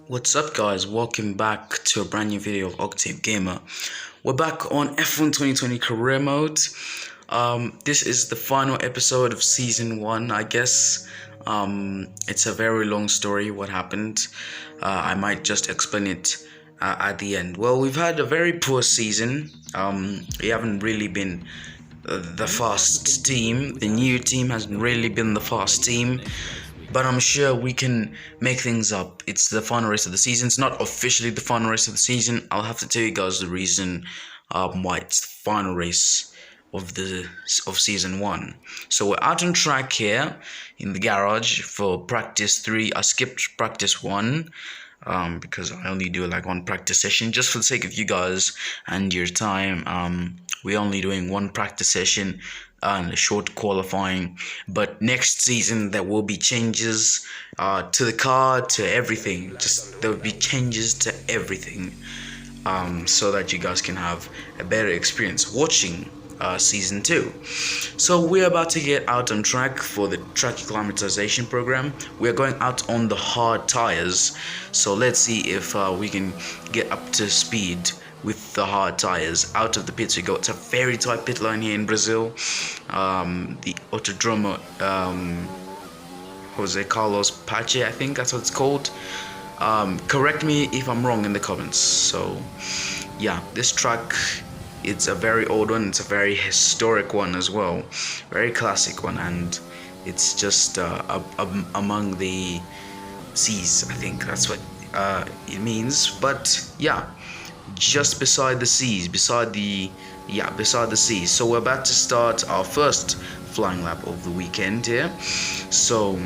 What's up guys, welcome back to a brand new video of Octave Gamer. We're back on F1 2020 career mode. This is the final episode of season 1, I guess. It's a very long story what happened. I might just explain it at the end. Well, we've had a very poor season. We haven't really been the fast team. The new team hasn't really been the fast team. But I'm sure we can make things up. It's the final race of the season. It's not officially the final race of the season. I'll have to tell you guys the reason why it's the final race of season 1. So we're out on track here in the garage for practice 3. I skipped practice 1 because I only do like one practice session just for the sake of you guys and your time. We're only doing one practice session and a short qualifying, but next season there will be changes to the car, to everything. Just there will be changes to everything, so that you guys can have a better experience watching season 2. So we're about to get out on track for the track acclimatization program. We're going out on the hard tires, so let's see if we can get up to speed with the hard tires. Out of the pits we go. It's a very tight pit line here in Brazil. The Autodromo Jose Carlos Pache, I think that's what it's called. Correct me if I'm wrong in the comments. So yeah, this track, it's a very old one. It's a very historic one as well, very classic one, and it's just among the seas, I think that's what it means. But yeah, just beside the seas, beside the seas. So we're about to start our first flying lap of the weekend here. So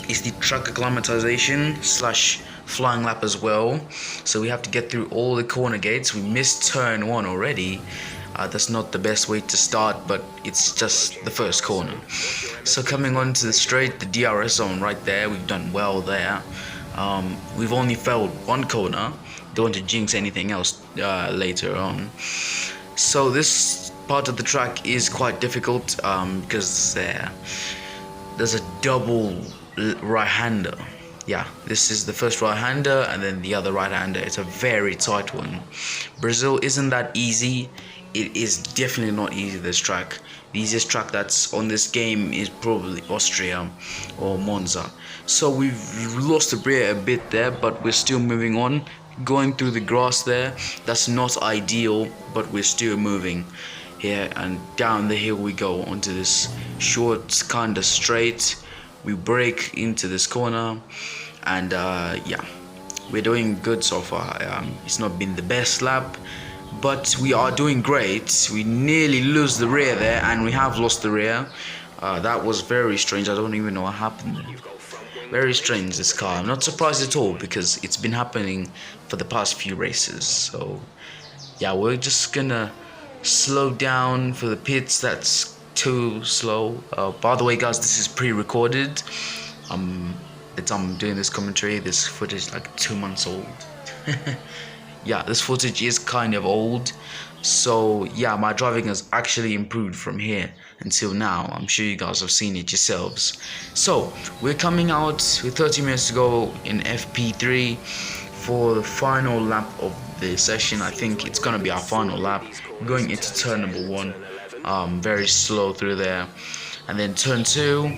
it's the track acclimatization slash flying lap as well. So we have to get through all the corner gates. We missed turn 1 already. That's not the best way to start, but it's just the first corner. So coming onto the straight, the DRS zone right there, we've done well there. We've only failed one corner. Don't want to jinx anything else later on. So this part of the track is quite difficult because there's a double right-hander. Yeah, this is the first right-hander and then the other right-hander. It's a very tight one. Brazil isn't that easy. It is definitely not easy, this track. The easiest track that's on this game is probably Austria or Monza. So we've lost the rear a bit there, but we're still moving on. Going through the grass there, that's not ideal, but we're still moving here, and down the hill we go onto this short kind of straight. We break into this corner, and yeah, we're doing good so far. It's not been the best lap, but we are doing great. We nearly lose the rear there, and we have lost the rear. That was very strange. I don't even know what happened there. Very strange, this car. I'm not surprised at all because it's been happening for the past few races. So yeah, we're just gonna slow down for the pits. That's too slow. By the way guys, this is pre-recorded. I'm doing this commentary. This footage is like 2 months old. Yeah, this footage is kind of old. So yeah, my driving has actually improved from here until now. I'm sure you guys have seen it yourselves. So we're coming out with 30 minutes to go in FP3 for the final lap of the session. I think it's gonna be our final lap. We're going into turn number 1, very slow through there, and then turn 2,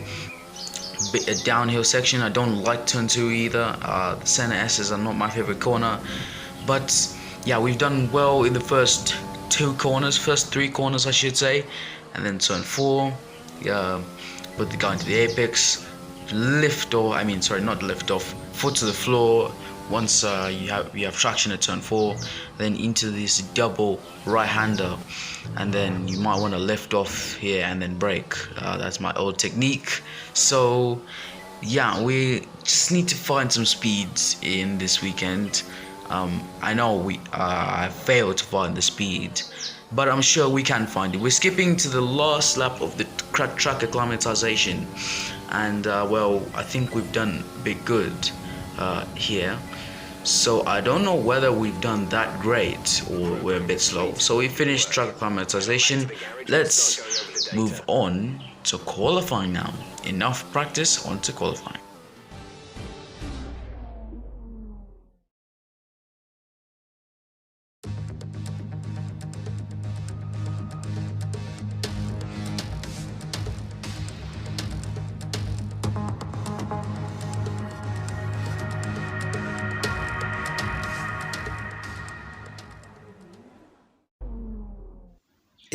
a downhill section. I don't like turn 2 either. The center S's are not my favorite corner, but yeah, we've done well in the first 3 corners I should say, and then turn 4, put the guy into the apex, not lift off, foot to the floor. Once you have traction at turn 4, then into this double right-hander, and then you might want to lift off here and then brake. That's my old technique. So yeah, we just need to find some speeds in this weekend. I know I failed to find the speed, but I'm sure we can find it. We're skipping to the last lap of the track acclimatization, and well, I think we've done a bit good here. So I don't know whether we've done that great or we're a bit slow. So we finished track acclimatization. Let's move on to qualifying now. Enough practice, on to qualifying.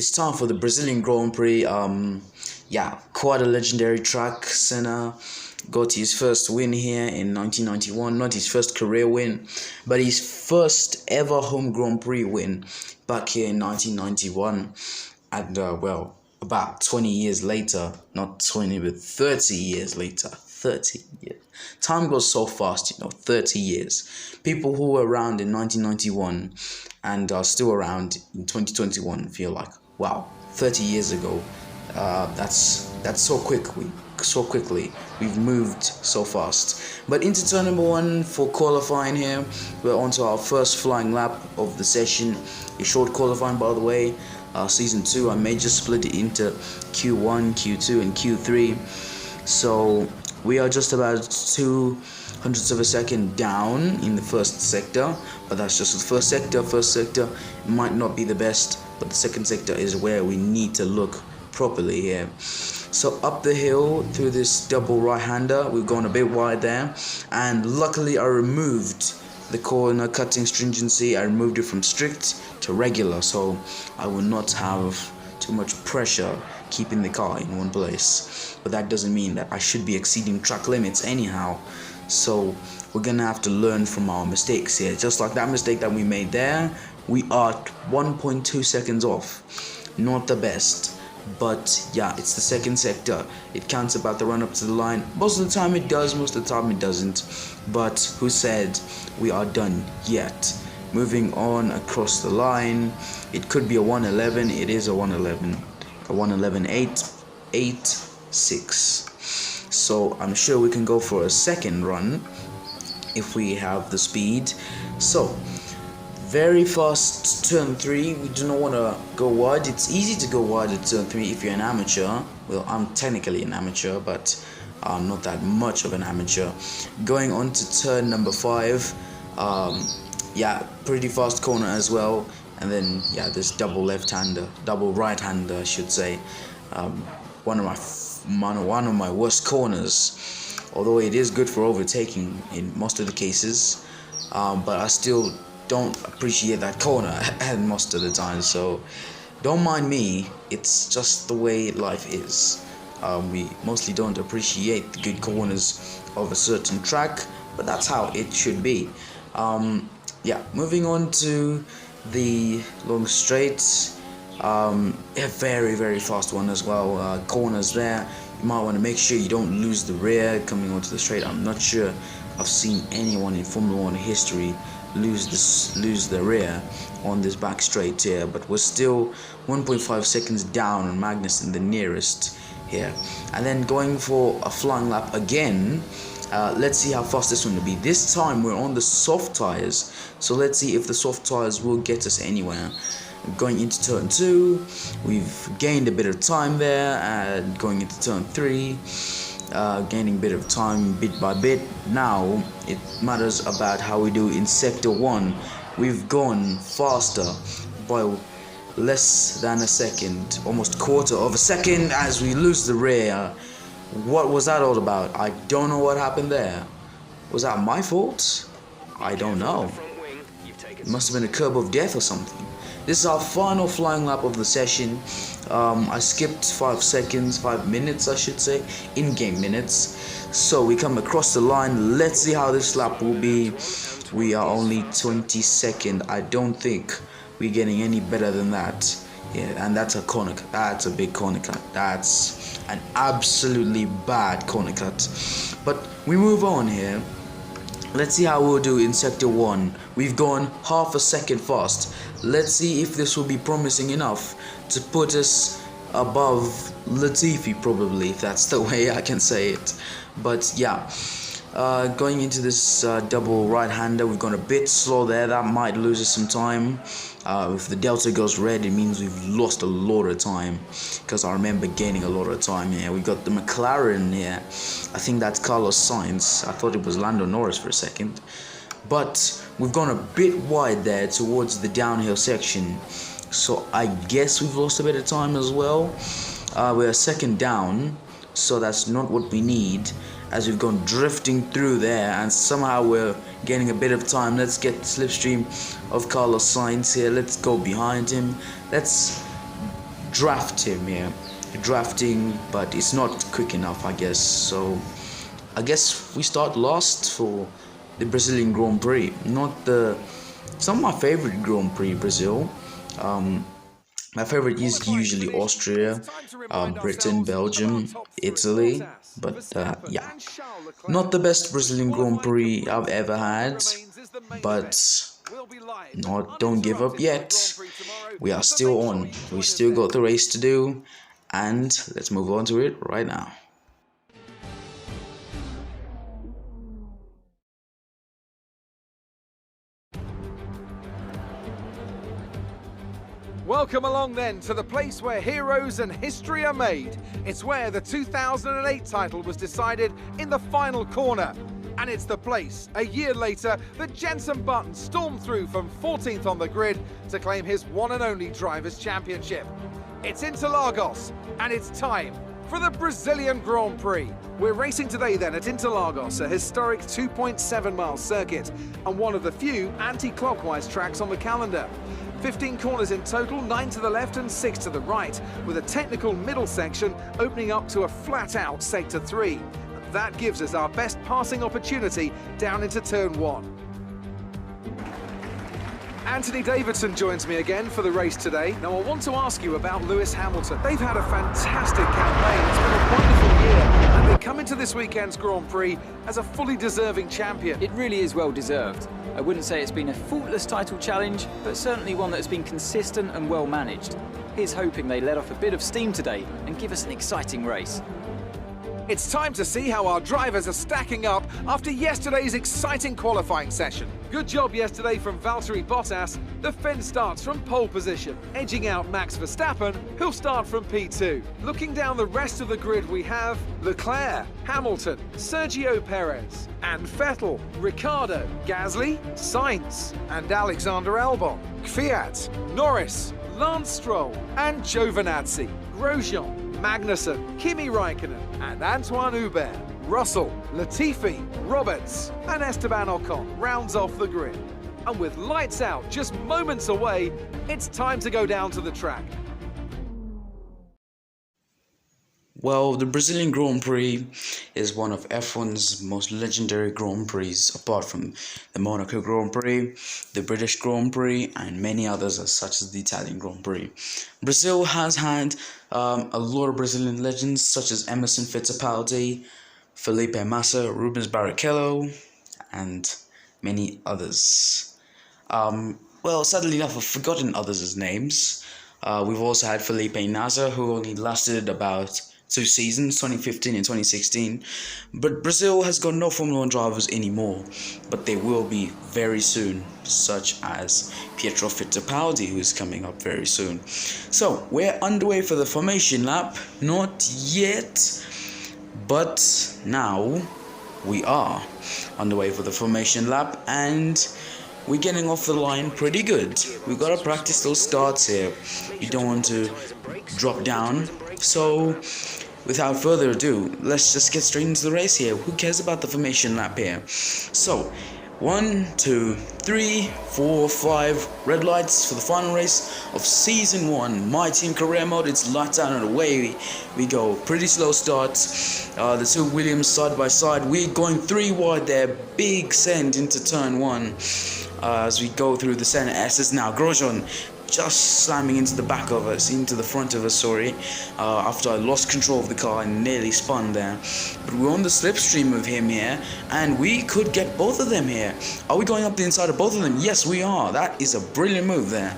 it's time for the Brazilian Grand Prix. Yeah, quite a legendary track. Senna got his first win here in 1991. Not his first career win, but his first ever home Grand Prix win back here in 1991. And well, about 20 years later, not 20 but 30 years later, 30 years. Time goes so fast, 30 years. People who were around in 1991 and are still around in 2021 feel like, wow, 30 years ago. That's so quickly we've moved so fast. But into turn number one for qualifying here, we're on to our first flying lap of the session. A short qualifying, by the way. Season 2, I may just split it into Q1, Q2 and Q3. So we are just about 200ths of a second down in the first sector, but that's just the first sector. First sector might not be the best, but the second sector is where we need to look properly here. So up the hill through this double right-hander, we've gone a bit wide there, and luckily I removed the corner cutting stringency. I removed it from strict to regular, so I will not have too much pressure keeping the car in one place. But that doesn't mean that I should be exceeding track limits anyhow, so we're gonna have to learn from our mistakes here. Just like that mistake that we made there, we are 1.2 seconds off. Not the best, but yeah, it's the second sector. It counts about the run up to the line. Most of the time it does, most of the time it doesn't, but who said we are done yet? Moving on across the line, it could be a 111. It is a 111, a 111.886. So I'm sure we can go for a second run if we have the speed. So very fast turn 3. We do not want to go wide. It's easy to go wide at turn 3 if you're an amateur. Well, I'm technically an amateur, but I'm not that much of an amateur. Going on to turn number 5. Yeah, pretty fast corner as well. And then yeah, this double left-hander, double right-hander, I should say. One of my worst corners. Although it is good for overtaking in most of the cases, but I still don't appreciate that corner most of the time. So don't mind me. It's just the way life is. We mostly don't appreciate the good corners of a certain track, but that's how it should be. Yeah, moving on to the long straights. A very fast one as well. Corners there, you might want to make sure you don't lose the rear coming onto the straight. I'm not sure I've seen anyone in Formula 1 history lose the rear on this back straight here, but we're still 1.5 seconds down on Magnussen, the nearest here. And then going for a flying lap again. Let's see how fast this one will be. This time we're on the soft tires, so let's see if the soft tires will get us anywhere. Going into turn 2, we've gained a bit of time there, and going into turn 3, gaining a bit of time bit by bit. Now it matters about how we do in sector 1. We've gone faster by less than a second, almost quarter of a second, as we lose the rear. What was that all about? I don't know what happened there. Was that my fault? I don't know. It must have been a curb of death or something. This is our final flying lap of the session. I skipped 5 seconds, 5 minutes I should say, in-game minutes. So we come across the line. Let's see how this lap will be. We are only 22nd. I don't think we're getting any better than that. Yeah, and that's a corner cut. That's a big corner cut. That's an absolutely bad corner cut. But we move on here. Let's see how we'll do in sector 1. We've gone half a second fast. Let's see if this will be promising enough to put us above Latifi, probably, if that's the way I can say it. But yeah, going into this double right-hander, we've gone a bit slow there. That might lose us some time. If the delta goes red, it means we've lost a lot of time, because I remember gaining a lot of time here. We got the McLaren here. I think that's Carlos Sainz. I thought it was Lando Norris for a second. But we've gone a bit wide there towards the downhill section, so I guess we've lost a bit of time as well. We're a second down, so that's not what we need, as we've gone drifting through there, and somehow we're gaining a bit of time. Let's get the slipstream of Carlos Sainz here. Let's go behind him. Let's draft him here. Drafting, but it's not quick enough, I guess. So I guess we start last for the Brazilian Grand Prix. It's not my favorite Grand Prix, Brazil. My favorite is usually Austria, Britain, Belgium, Italy, but yeah, not the best Brazilian Grand Prix I've ever had, but don't give up yet. We are still on. We still got the race to do, and let's move on to it right now. Welcome along then to the place where heroes and history are made. It's where the 2008 title was decided in the final corner. And it's the place, a year later, that Jenson Button stormed through from 14th on the grid to claim his one and only Drivers' Championship. It's Interlagos, and it's time for the Brazilian Grand Prix. We're racing today then at Interlagos, a historic 2.7-mile circuit and one of the few anti-clockwise tracks on the calendar. 15 corners in total, 9 to the left and 6 to the right, with a technical middle section opening up to a flat-out Sector 3. And that gives us our best passing opportunity down into Turn 1. Anthony Davidson joins me again for the race today. Now, I want to ask you about Lewis Hamilton. They've had a fantastic campaign. It's been a wonderful year, and they come into this weekend's Grand Prix as a fully deserving champion. It really is well deserved. I wouldn't say it's been a faultless title challenge, but certainly one that has been consistent and well managed. Here's hoping they let off a bit of steam today and give us an exciting race. It's time to see how our drivers are stacking up after yesterday's exciting qualifying session. Good job yesterday from Valtteri Bottas. The Finn starts from pole position, edging out Max Verstappen, who'll start from P2. Looking down the rest of the grid, we have Leclerc, Hamilton, Sergio Perez, and Vettel, Ricciardo, Gasly, Sainz, and Alexander Albon, Kvyat, Norris, Lance Stroll, and Giovinazzi, Grosjean, Magnussen, Kimi Raikkonen, and Antoine Hubert. Russell, Latifi, Roberts, and Esteban Ocon rounds off the grid. And with lights out just moments away, it's time to go down to the track. Well, the Brazilian Grand Prix is one of F1's most legendary Grand Prix, apart from the Monaco Grand Prix, the British Grand Prix, and many others such as the Italian Grand Prix. Brazil has had a lot of Brazilian legends such as Emerson Fittipaldi, Felipe Massa, Rubens Barrichello, and many others. Well, sadly enough, I've forgotten others' names. We've also had Felipe Nasr, who only lasted about 2 seasons, 2015 and 2016. But Brazil has got no Formula 1 drivers anymore, but they will be very soon, such as Pietro Fittipaldi, who's coming up very soon. So, we're underway for the formation lap. Not yet, but now we are underway for the formation lap, and we're getting off the line pretty good. We've got to practice those starts here. You don't want to drop down. So, without further ado, let's just get straight into the race here. Who cares about the formation lap here? So, 1, 2, 3, 4, 5 red lights for the final race of Season 1. My team career mode, it's lights out and away we go. Pretty slow starts. The two Williams side by side. We're going 3 wide there. Big send into turn 1 as we go through the center S's now. Grosjean just slamming into the back of us, into the front of us, sorry, after I lost control of the car and nearly spun there. But we're on the slipstream of him here, and we could get both of them here. Are we going up the inside of both of them? Yes, we are. That is a brilliant move there.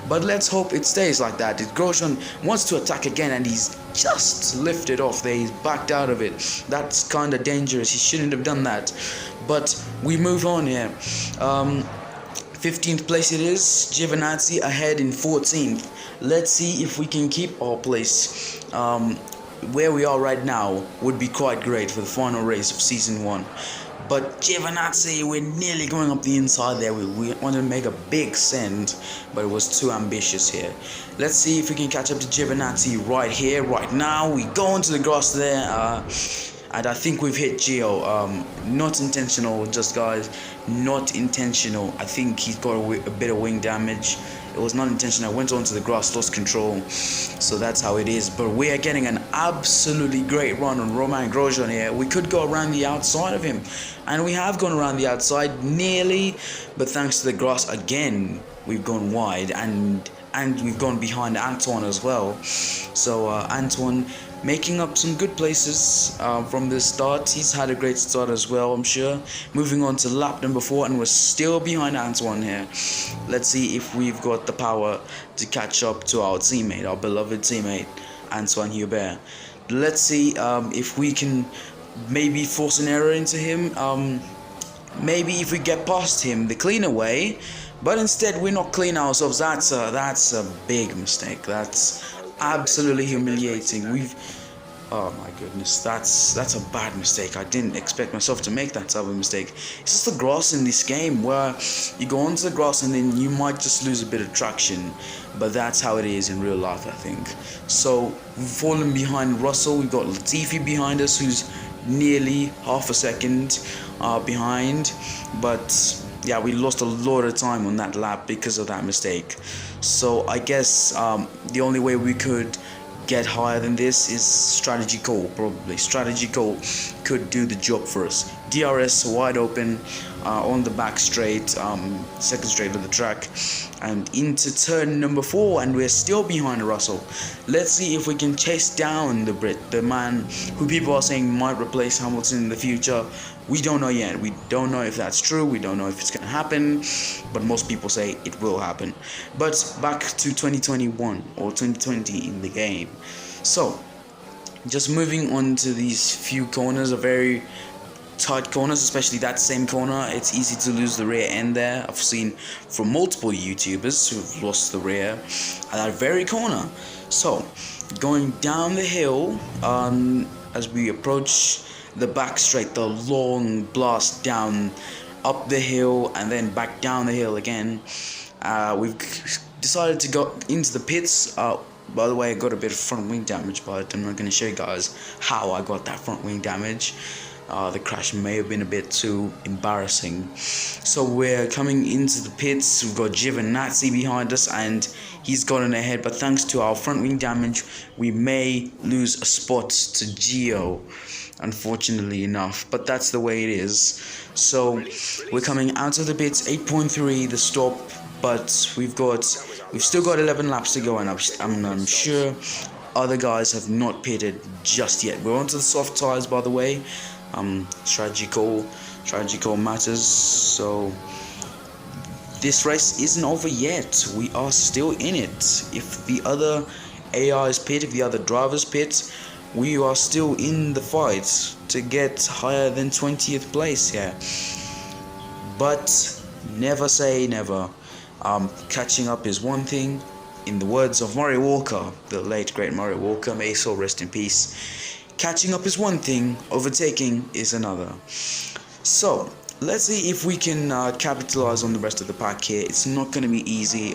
But let's hope it stays like that. Grosjean wants to attack again, and he's just lifted off there. He's backed out of it. That's kind of dangerous. He shouldn't have done that. But we move on here. 15th place it is, Giovinazzi ahead in 14th. Let's see if we can keep our place. Where we are right now would be quite great for the final race of Season 1. But Giovinazzi, we're nearly going up the inside there. We wanted to make a big send, but it was too ambitious here. Let's see if we can catch up to Giovinazzi right here, right now. We go into the grass there. and I think we've hit Gio. Not intentional, just guys, not intentional. I think he's got a bit of wing damage. It was not intentional. I went onto the grass, lost control, so that's how it is. But we are getting an absolutely great run on Roman Grosjean here. We could go around the outside of him, and we have gone around the outside nearly, but thanks to the grass again, we've gone wide, and we've gone behind Antoine as well. So Antoine making up some good places from the start. He's had a great start as well, I'm sure. Moving on to lap number 4, and we're still behind Antoine here. Let's see if we've got the power to catch up to our teammate, our beloved teammate, Antoine Hubert. Let's see if we can maybe force an error into him. Maybe if we get past him the cleaner way, but instead we're not clean ourselves. That's a big mistake. That's absolutely humiliating. Oh my goodness, that's a bad mistake. I didn't expect myself to make that type of mistake. It's just the grass in this game where you go onto the grass and then you might just lose a bit of traction, but that's how it is in real life, I think. So we've fallen behind Russell. We've got Latifi behind us, who's nearly half a second behind, but yeah, we lost a lot of time on that lap because of that mistake. So I guess the only way we could get higher than this is strategy call. Probably strategy call could do the job for us. DRS wide open on the back straight, second straight of the track, and into turn number 4, and we're still behind Russell. Let's see if we can chase down the Brit, the man who people are saying might replace Hamilton in the future. We don't know yet. We don't know if that's true. We don't know if it's going to happen, but most people say it will happen. But back to 2021 or 2020 in the game. So just moving on to these few corners, are very tight corners, especially that same corner. It's easy to lose the rear end there. I've seen from multiple YouTubers who've lost the rear at that very corner. So going down the hill, as we approach the back straight, the long blast down up the hill and then back down the hill again, we've decided to go into the pits. By the way, I got a bit of front wing damage, but I'm not going to show you guys how I got that front wing damage. The crash may have been a bit too embarrassing. So we're coming into the pits. We've got Giovinazzi behind us, and he's gotten ahead, but thanks to our front wing damage, we may lose a spot to Gio, unfortunately enough, but that's the way it is. So we're coming out of the pits, 8.3 the stop, but we've still got 11 laps to go, and I'm sure other guys have not pitted just yet. We're onto the soft tires, by the way. Strategy call matters. So this race isn't over yet. We are still in it. If the other AIs pit, if the other drivers pit, we are still in the fight to get higher than 20th place here. But never say never. Catching up is one thing. In the words of Murray Walker, the late great Murray Walker, may his soul rest in peace. Catching up is one thing, overtaking is another. So let's see if we can capitalize on the rest of the pack here. It's not going to be easy.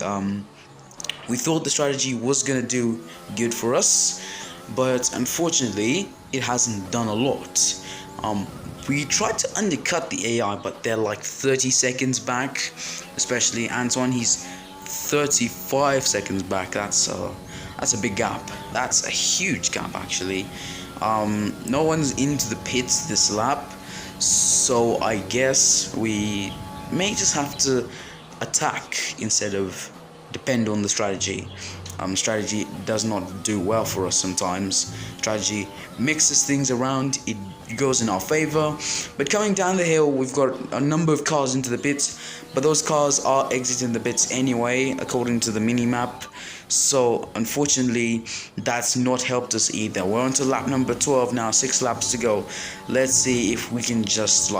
We thought the strategy was going to do good for us, but unfortunately it hasn't done a lot. We tried to undercut the AI, but they're like 30 seconds back, especially Antoine. He's 35 seconds back. That's a big gap. That's a huge gap, actually. No one's into the pits this lap, so I guess we may just have to attack instead of depend on the strategy. Strategy does not do well for us sometimes. Strategy mixes things around, it goes in our favor. But coming down the hill, we've got a number of cars into the pits, but those cars are exiting the pits anyway, according to the mini-map. So unfortunately, that's not helped us either. We're on to lap number 12 now, 6 laps to go. Let's see if we can just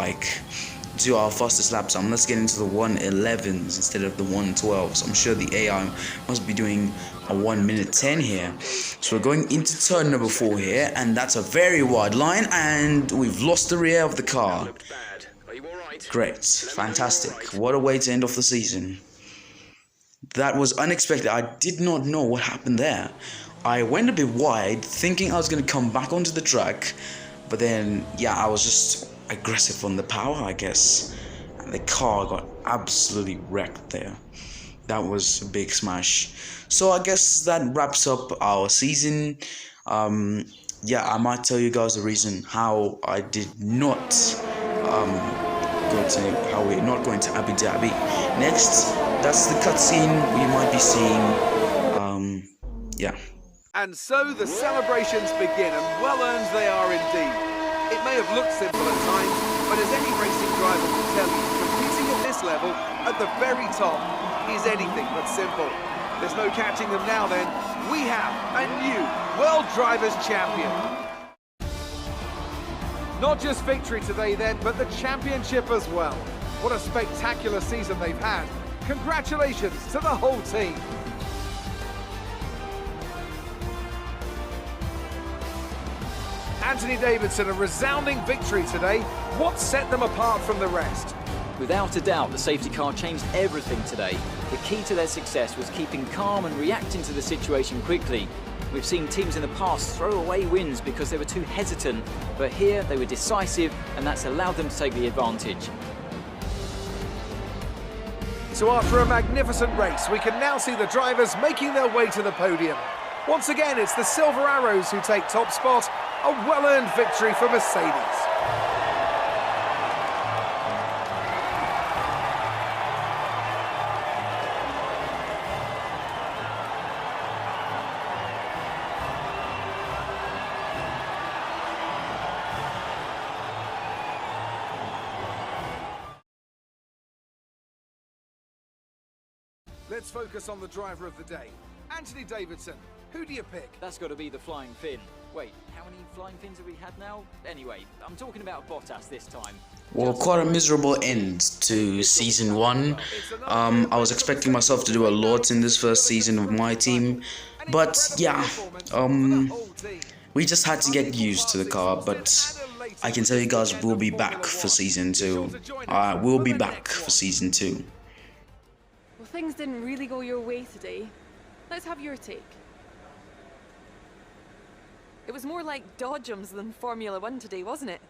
do our fastest lap time. Let's get into the 1:11s instead of the 1:12s. I'm sure the AI must be doing a 1:10 here. So we're going into turn number 4 here, and that's a very wide line, and we've lost the rear of the car. Great, fantastic. What a way to end off the season. That was unexpected. I did not know what happened there. I went a bit wide, thinking I was going to come back onto the track, But then, yeah, I was just aggressive on the power, I guess. And the car got absolutely wrecked there. That was a big smash. So I guess that wraps up our season. Yeah, I might tell you guys the reason how I did not how we're not going to Abu Dhabi next. That's the cutscene we might be seeing. Yeah. And so the celebrations begin, and well earned they are indeed. It may have looked simple at times, but as any racing driver will tell you, competing at this level, at the very top, is anything but simple. There's no catching them now then. We have a new World Drivers' Champion. Not just victory today then, but the championship as well. What a spectacular season they've had. Congratulations to the whole team. Anthony Davidson, a resounding victory today. What set them apart from the rest? Without a doubt, the safety car changed everything today. The key to their success was keeping calm and reacting to the situation quickly. We've seen teams in the past throw away wins because they were too hesitant, but here they were decisive, and that's allowed them to take the advantage. So after a magnificent race, we can now see the drivers making their way to the podium. Once again, it's the Silver Arrows who take top spot. A well-earned victory for Mercedes. Let's focus on the driver of the day, Anthony Davidson. Who do you pick? That's got to be the flying Finn. Wait, how many flying Finns have we had now? Anyway, I'm talking about Bottas this time. Well, quite a miserable end to season 1. I was expecting myself to do a lot in this first season of my team, but yeah, we just had to get used to the car. But I can tell you guys, we'll be back for season 2. We'll be back for season 2. Well, things didn't really go your way today. Let's have your take. It was more like dodgems than Formula 1 today, wasn't it?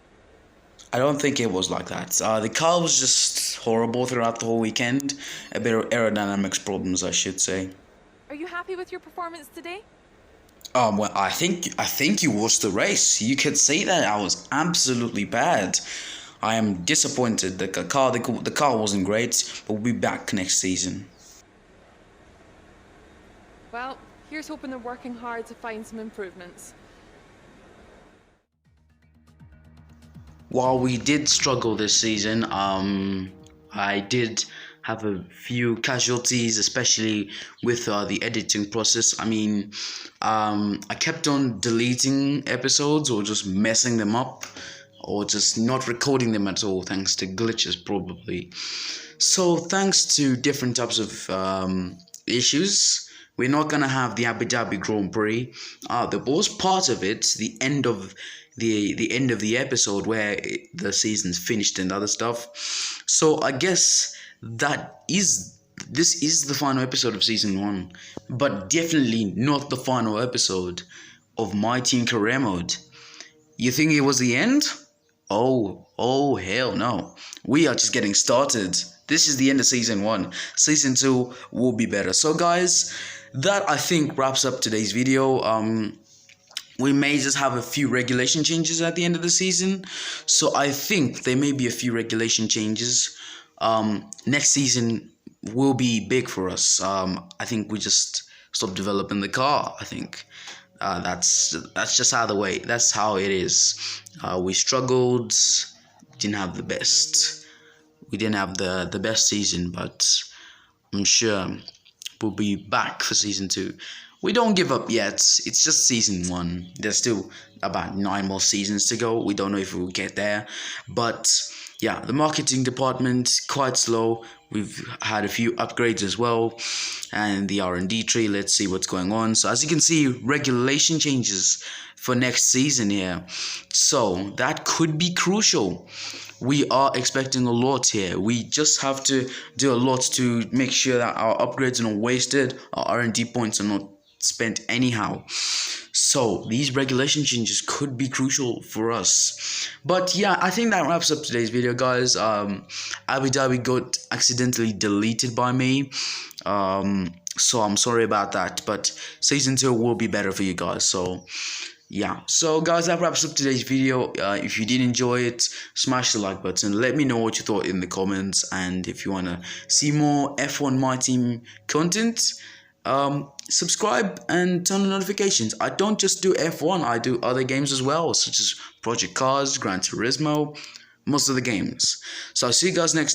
I don't think it was like that. The car was just horrible throughout the whole weekend. A bit of aerodynamics problems, I should say. Are you happy with your performance today? Well, I think you watched the race. You could say that I was absolutely bad. I am disappointed. The car wasn't great, but we'll be back next season. Well, here's hoping they're working hard to find some improvements. While we did struggle this season, I did have a few casualties, especially with the editing process. I mean, I kept on deleting episodes or just messing them up or just not recording them at all, thanks to glitches probably. So thanks to different types of issues, we're not gonna have the Abu Dhabi Grand Prix. There was part of it, the end of the episode where the season's finished and other stuff. So I guess this is the final episode of season 1, but definitely not the final episode of My Team Career Mode. You think it was the end? Oh hell no. We are just getting started. This is the end of season 1. Season 2 will be better. So guys, that I think wraps up today's video. We may just have a few regulation changes at the end of the season. So I think there may be a few regulation changes. Next season will be big for us. I think we just stop developing the car. I think that's just that's how it is. We struggled, didn't have the best. We didn't have the best season, but I'm sure we'll be back for season 2. We don't give up yet. It's just season 1. There's still about 9 more seasons to go. We don't know if we'll get there. But yeah, the marketing department, quite slow. We've had a few upgrades as well. And the R&D tree, let's see what's going on. So as you can see, regulation changes for next season here. So that could be crucial. We are expecting a lot here. We just have to do a lot to make sure that our upgrades are not wasted. Our R&D points are not spent anyhow. So these regulation changes could be crucial for us. But yeah, I think that wraps up today's video, guys. Abu Dhabi got accidentally deleted by me. So I'm sorry about that. But season 2 will be better for you guys. So yeah, so guys, that wraps up today's video. If you did enjoy it, smash the like button. Let me know what you thought in the comments, and if you want to see more F1 My Team content, subscribe and turn on notifications. I don't just do F1, I do other games as well, such as Project Cars, Gran Turismo, most of the games. So I'll see you guys next time.